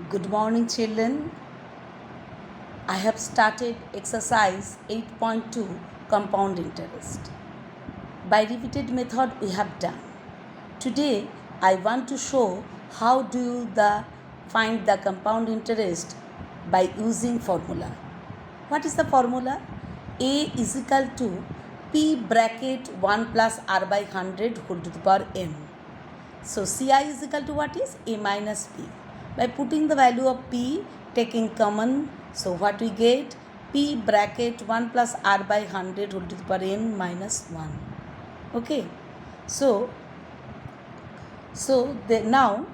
Good morning, children. I have started exercise 8.2 compound interest. By repeated method we have done. Today I want to show how do you find the compound interest by using formula. What is the formula? A is equal to P bracket 1 plus R by 100 whole to the power n. So Ci is equal to what is? A minus P. By putting the value of P, taking common, so what we get? P bracket 1 plus R by 100 whole to the power n minus 1. Okay. So now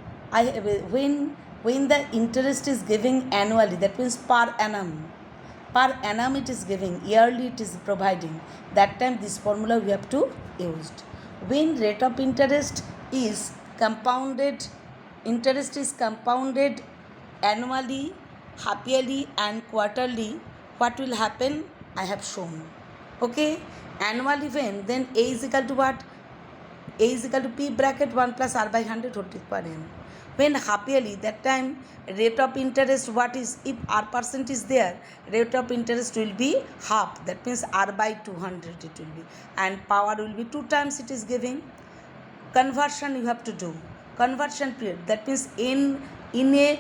when the interest is giving annually, that means per annum it is giving, yearly it is providing, that time this formula we have to use. When rate of interest is compounded annually, half yearly and quarterly, what will happen? I have shown. Okay, annually when, then A is equal to what? A is equal to P bracket 1 plus R by 100 whole to the power n. When half yearly, that time rate of interest, what is? If R% is there, rate of interest will be half, that means R by 200 it will be, and power will be 2 times it is giving. Conversion you have to do. Conversion period, that means in a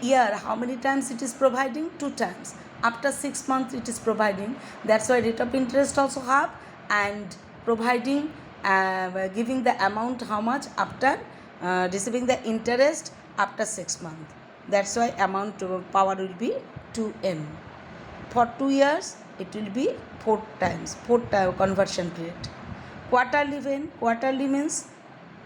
year how many times it is providing? 2 times. After 6 months it is providing, that's why rate of interest also half, and providing giving the amount how much after receiving the interest after 6 months. That's why amount power will be 2n. For 2 years it will be 4 times conversion period. Quarterly, when quarterly means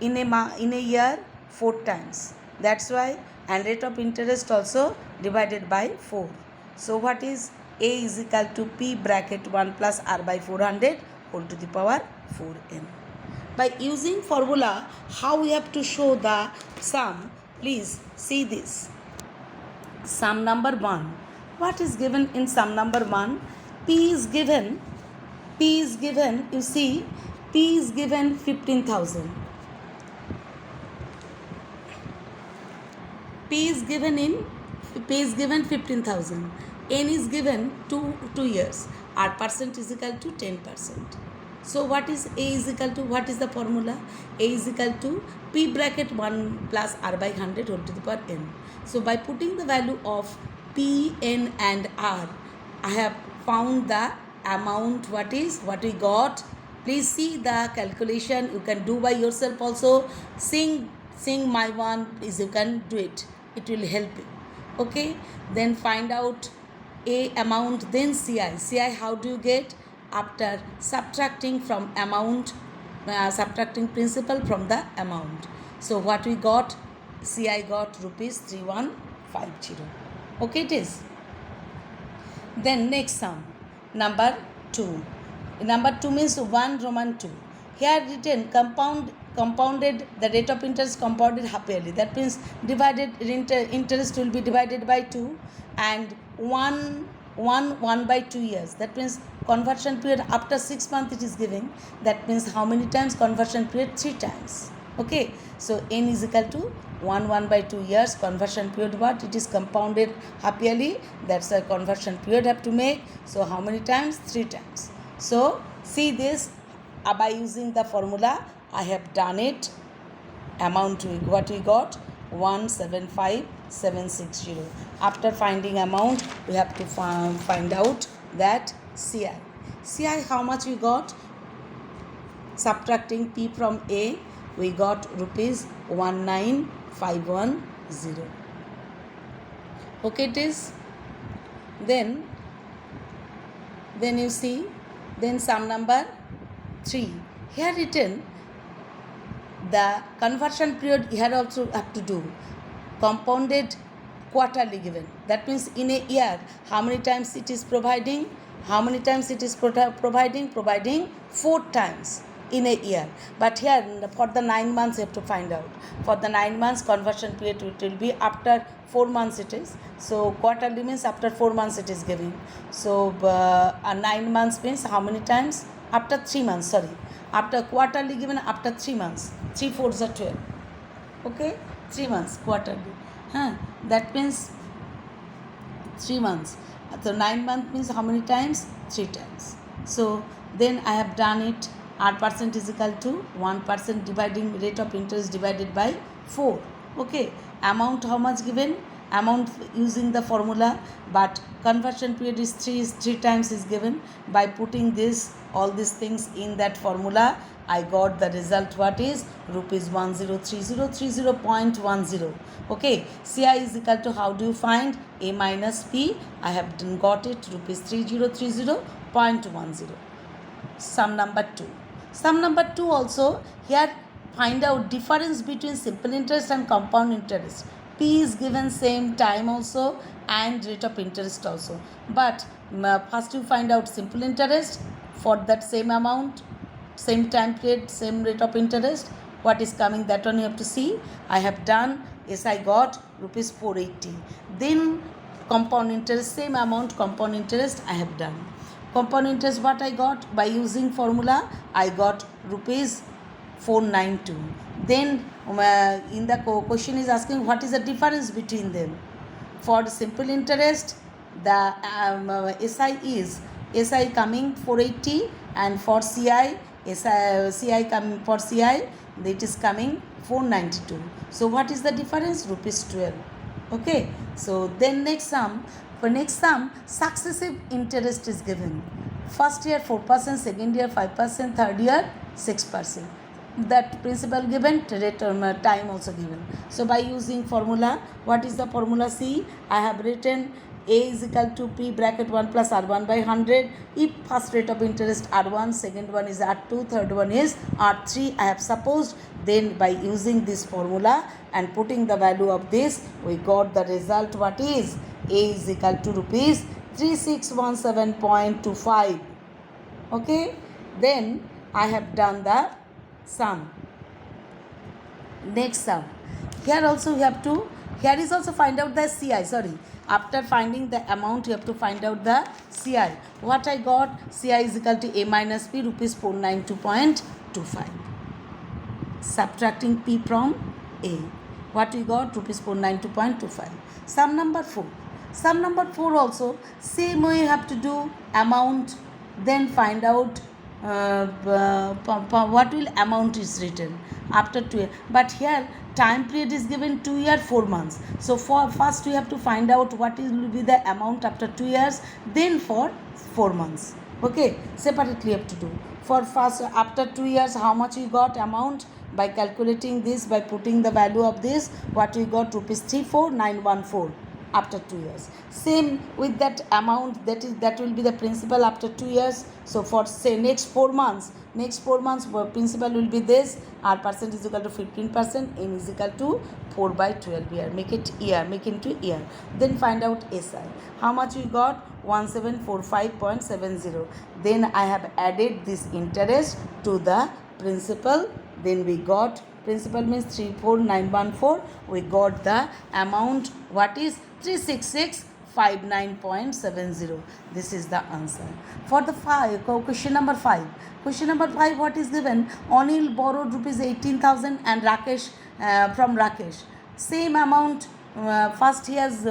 in a year 4 times, that's why, and rate of interest also divided by 4. So what is? A is equal to P bracket 1 plus R by 400 whole to the power 4n. By using formula, how we have to show the sum? Please see this. Sum number 1. What is given in sum number 1? P is given, you see, P is given 15,000. P is given 15,000. N is given 2 years. R% is equal to 10%. So what is A is equal to? What is the formula? A is equal to P bracket 1 plus R by 100 whole to the power n. So by putting the value of P, N and R, I have found the amount. What we got? Please see the calculation. You can do by yourself also. Seeing my one, please you can do it. It will help you. Okay. Then find out A amount, then CI. CI how do you get? After subtracting from amount, subtracting principal from the amount. So what we got? CI got rupees 3150. Okay, it is. Then next sum, number 2. Number 2 means 1 Roman 2. Here written compounded, the rate of interest compounded half yearly. That means divided interest will be divided by 2, and 1 by 2 years. That means conversion period after 6 months it is giving. That means how many times conversion period? 3 times. Okay. So n is equal to 1 by 2 years. Conversion period what? It is compounded half yearly. That's a conversion period have to make. So how many times? 3 times. So see this, by using the formula I have done it. Amount what we got? 175,760. After finding amount, we have to find out that CI. CI how much we got? Subtracting P from A, we got rupees 19,510. Okay, it is. Then you see, then sum number 3. Here written the conversion period here also have to do. Compounded quarterly given. That means in a year how many times it is providing? How many times it is providing? Providing 4 times in a year. But here for the 9 months you have to find out. For the 9 months conversion period it will be after 4 months it is. So quarterly means after 4 months it is giving. So 9 months means how many times? After 3 months, sorry. After quarterly given after 3 months. 3 4s are 12. Okay, 3 months quarterly. That means 3 months. So 9 months means how many times? 3 times. So then I have done it. R% is equal to 1% dividing rate of interest divided by 4. Okay. Amount how much given? Amount using the formula, but conversion period is 3 times is given. By putting this all these things in that formula, I got the result. What is? Rupees 103030.10. Okay. CI is equal to, how do you find? A minus P. I have got it, rupees 3030.10. Sum number 2. Sum number 2 also, here find out difference between simple interest and compound interest. P is given same time also and rate of interest also. But first you find out simple interest for that same amount, same time period, same rate of interest. What is coming, that one you have to see. I have done. Yes, I got rupees 480. Then compound interest, same amount, compound interest I have done. Compound interest, what I got? By using formula, I got rupees 492. Then in the question is asking what is the difference between them. For the simple interest, the SI coming 480, and for CI coming, for CI it is coming 492. So what is the difference? Rupees 12. Okay. So then next sum. For next sum, successive interest is given. First year 4%, second year 5%, third year 6%. That principal given, time also given. So by using formula, what is the formula? See, I have written A is equal to P bracket 1 plus R1 by 100. If first rate of interest R1, second one is R2, third one is R3, I have supposed. Then by using this formula and putting the value of this, we got the result. What is? A is equal to rupees 3617.25. Okay. Then I have done the sum. Next sum. Here also we have to, here is also find out the CI. Sorry. After finding the amount, you have to find out the CI. What I got? CI is equal to A minus P, rupees 492.25. Subtracting P from A. What we got? Rupees 492.25. Sum number 4. Sum number 4 also, same way you have to do amount, then find out what will amount is written after 2 years. But here time period is given 2 years 4 months. So for first we have to find out what will be the amount after 2 years, then for 4 months. Okay, separately you have to do. For first, after 2 years, how much we got amount? By calculating this, by putting the value of this, what we got? Rupees 34914 after 2 years. Same with that amount, that will be the principal after 2 years. So for say next 4 months, principal will be this. R% is equal to 15%, N is equal to 4 by 12 year. Make it year, make into year. Then find out SI. How much we got? 1745.70. Then I have added this interest to the principal. Then we got, principal means 34914. We got the amount. What is? 36659.70. This is the answer. For the question number 5. Question number 5, what is given? Anil borrowed rupees 18,000 and Rakesh from Rakesh. Same amount. First he has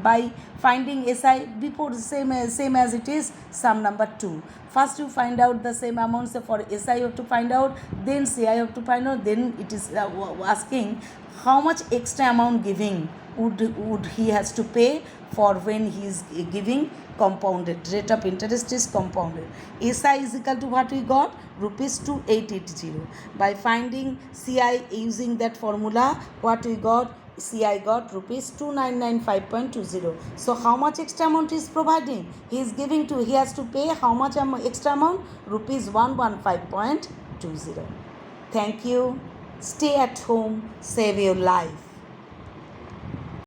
by finding SI before, same as it is sum number 2. First you find out the same amounts. For SI you have to find out, then CI you have to find out. Then it is asking how much extra amount giving would he has to pay for when he is giving compounded. Rate of interest is compounded. SI is equal to what we got? Rupees 2880. By finding CI using that formula, what we got? CI got rupees 2995.20. So how much extra amount is providing? He is giving to, he has to pay how much extra amount? Rupees 115.20. Thank you. Stay at home. Save your life.